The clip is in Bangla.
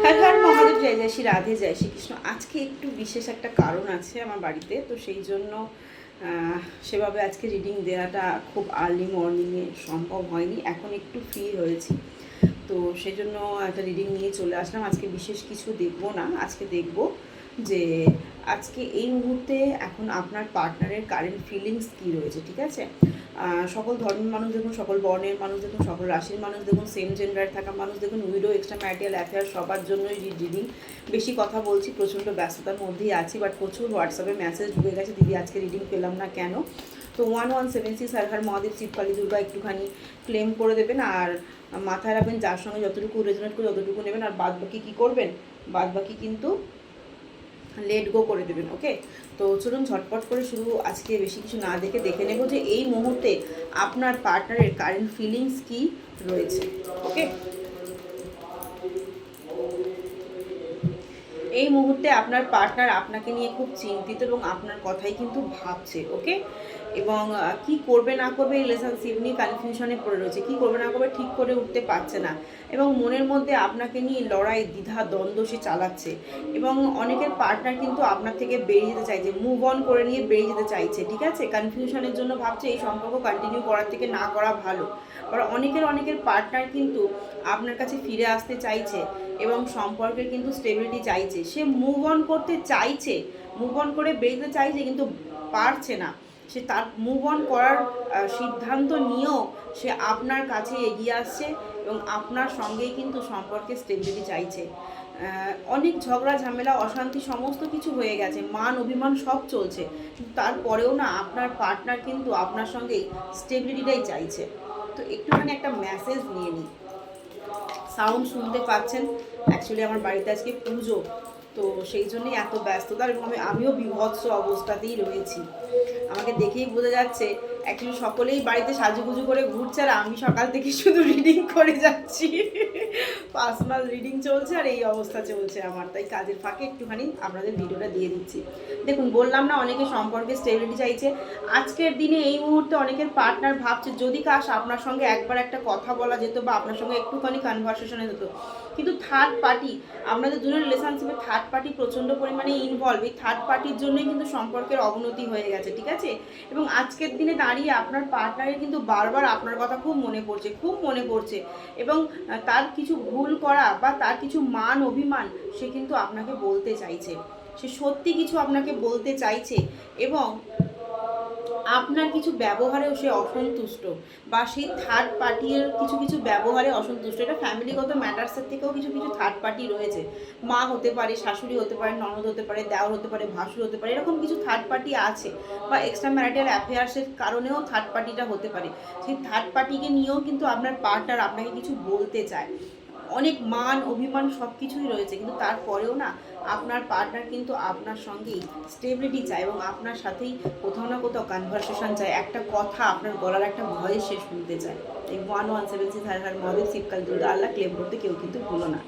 হর হর মহাদেব, জয় জয় শ্রী রাধে, জয় শ্রীকৃষ্ণ। আজকে একটু বিশেষ একটা কারণ আছে আমার বাড়িতে, তো সেই জন্য সেভাবে আজকে রিডিং দেওয়াটা খুব আর্লি মর্নিংয়ে সম্ভব হয়নি। এখন একটু ফ্রি হয়েছি, তো সেই জন্য একটা রিডিং নিয়ে চলে আসলাম। আজকে বিশেষ কিছু দেখবো না, আজকে দেখব যে আজকে এই মুহূর্তে এখন আপনার পার্টনারের কারেন্ট ফিলিংস কী রয়েছে। ঠিক আছে, সকল ধর্মের মানুষ দেখুন, সকল বর্ণের মানুষ দেখুন, সকল রাশির মানুষ দেখুন, সেম জেন্ডার থাকা মানুষ দেখুন, উইডো, এক্সট্রা ম্যারিটাল অ্যাফেয়ার সবার জন্যই রিডিং। বেশি কথা বলছি, প্রচণ্ড ব্যস্ততার মধ্যেই আছি, বাট প্রচুর হোয়াটসঅ্যাপে মেসেজ ঢুকে গেছে, দিদি আজকে রিডিং পেলাম না কেন। তো 1176 হর হর মহাদেব শিব কালী দুর্গা একটুখানি ক্লেম করে দেবেন, আর মাথায় রাখবেন যার সঙ্গে যতটুকু রেজোনেট করে ততটুকু নেবেন, আর বাদ বাকি কী করবেন, বাদ বাকি কিন্তু লেট গো করে দেবেন। ওকে, তো চলুন ঝটপট করে শুরু। আজকে বেশি কিছু না দেখে নেব যে এই মুহূর্তে আপনার পার্টনারের কারেন্ট ফিলিংস কি রয়েছে। ওকে, এই মুহূর্তে আপনার পার্টনার আপনাকে নিয়ে খুব চিন্তিত এবং আপনার কথাই কিন্তু ভাবছে। ওকে, এবং কি করবে না করবে এই রিলেশনশিপ নিয়ে কনফিউশনে পড়ে রয়েছে, কি করবে না করবে ঠিক করে উঠতে পারছে না, এবং মনের মধ্যে আপনাকে নিয়ে লড়াই, দ্বিধা, দ্বন্দ্ব সে চালাচ্ছে। এবং অনেকের পার্টনার কিন্তু আপনার থেকে বেরিয়ে যেতে চাইছে, মুভ অন করে নিয়ে বেরিয়ে যেতে চাইছে। ঠিক আছে, কনফিউশনের জন্য ভাবছে এই সম্পর্ক কন্টিনিউ করার থেকে না করা ভালো। আর অনেকের পার্টনার কিন্তু আপনার কাছে ফিরে আসতে চাইছে এবং সম্পর্কের কিন্তু স্টেবিলিটি চাইছে। সে মুভ অন করতে চাইছে, মুভ অন করে বেরোতে চাইছে, কিন্তু পারছে না। সে তার মুভ অন করার সিদ্ধান্ত নিয়েও সে আপনার কাছে এগিয়ে আসছে এবং আপনার সঙ্গেই কিন্তু সম্পর্কে স্টেবিলিটি চাইছে। অনেক ঝগড়া, ঝামেলা, অশান্তি সমস্ত কিছু হয়ে গেছে, মান অভিমান সব চলছে, কিন্তু তারপরেও না আপনার পার্টনার কিন্তু আপনার সঙ্গেই স্টেবিলিটিটাই চাইছে। তো একটুখানি একটা মেসেজ নিয়ে নিই। সাউন্ড শুনতে পাচ্ছেন, অ্যাকচুয়ালি আমার বাড়িতে আজকে পুজো, তো সেই জন্যই এত ব্যস্ততা, এবং আমিও বিভৎস অবস্থাতেই রয়েছি। আমাকে দেখেই বোঝা যাচ্ছে অ্যাকচুয়ালি সকলেই বাড়িতে সাজুগুজু করে ঘুরছে, আর আমি সকাল থেকে শুধু রিডিং করে যাচ্ছি। পার্সোনাল রিডিং চলছে আর এই অবস্থা চলছে আমার, তাই কাজের ফাঁকে একটুখানি আপনাদের ভিডিওটা দিয়ে দিচ্ছি। দেখুন, বললাম না অনেকে সম্পর্কে স্টেবিলিটি চাইছে। আজকের দিনে এই মুহূর্তে অনেকের পার্টনার ভাবছে যদি কাশ আপনার সঙ্গে একবার একটা কথা বলা যেত, বা আপনার সঙ্গে একটুখানি কনভারসেশনে যেত, কিন্তু থার্ড পার্টি, আপনাদের দুজনের রিলেশনশিপে থার্ড পার্টি প্রচণ্ড পরিমাণে ইনভলভ। এই থার্ড পার্টির জন্যই কিন্তু সম্পর্কের অবনতি হয়ে গেছে। ঠিক আছে, এবং আজকের দিনে দাঁড়িয়ে আপনার পার্টনারের কিন্তু বারবার আপনার কথা খুব মনে পড়ছে, খুব মনে পড়ছে, এবং তার কিছু ভুল করা বা তার কিছু মান অভিমান সে কিন্তু আপনাকে বলতে চাইছে, সে সত্যি কিছু আপনাকে বলতে চাইছে, এবং আপনার কিছু ব্যবহারেও সে অসন্তুষ্ট, বা সেই থার্ড পার্টির কিছু কিছু ব্যবহারে অসন্তুষ্ট। এটা ফ্যামিলিগত ম্যাটার্সের থেকেও কিছু কিছু থার্ড পার্টি রয়েছে। মা হতে পারে, শাশুড়ি হতে পারে, ননদ হতে পারে, দেওর হতে পারে, ভাসুর হতে পারে, এরকম কিছু থার্ড পার্টি আছে। বা এক্সট্রা ম্যারিটাল অ্যাফেয়ার্সের কারণেও থার্ড পার্টিটা হতে পারে। সেই থার্ড পার্টিকে নিয়েও কিন্তু আপনার পার্টনার আপনাকে কিছু বলতে চায়। অনেক মান অভিমান সব কিছুই রয়েছে, কিন্তু তারপরেও না আপনার পার্টনার কিন্তু আপনার সঙ্গেই স্টেবিলিটি চায়, এবং আপনার সাথেই কোথাও না কোথাও কনভারসেশন চায়, একটা কথা আপনার গলার একটা ভয়েস সে শুনতে চায়। এই 1176 হর হর মহাদেব শিবকাল দুর্গা আল্লাহ ক্লেম করতে কেউ কিন্তু ভুলো না।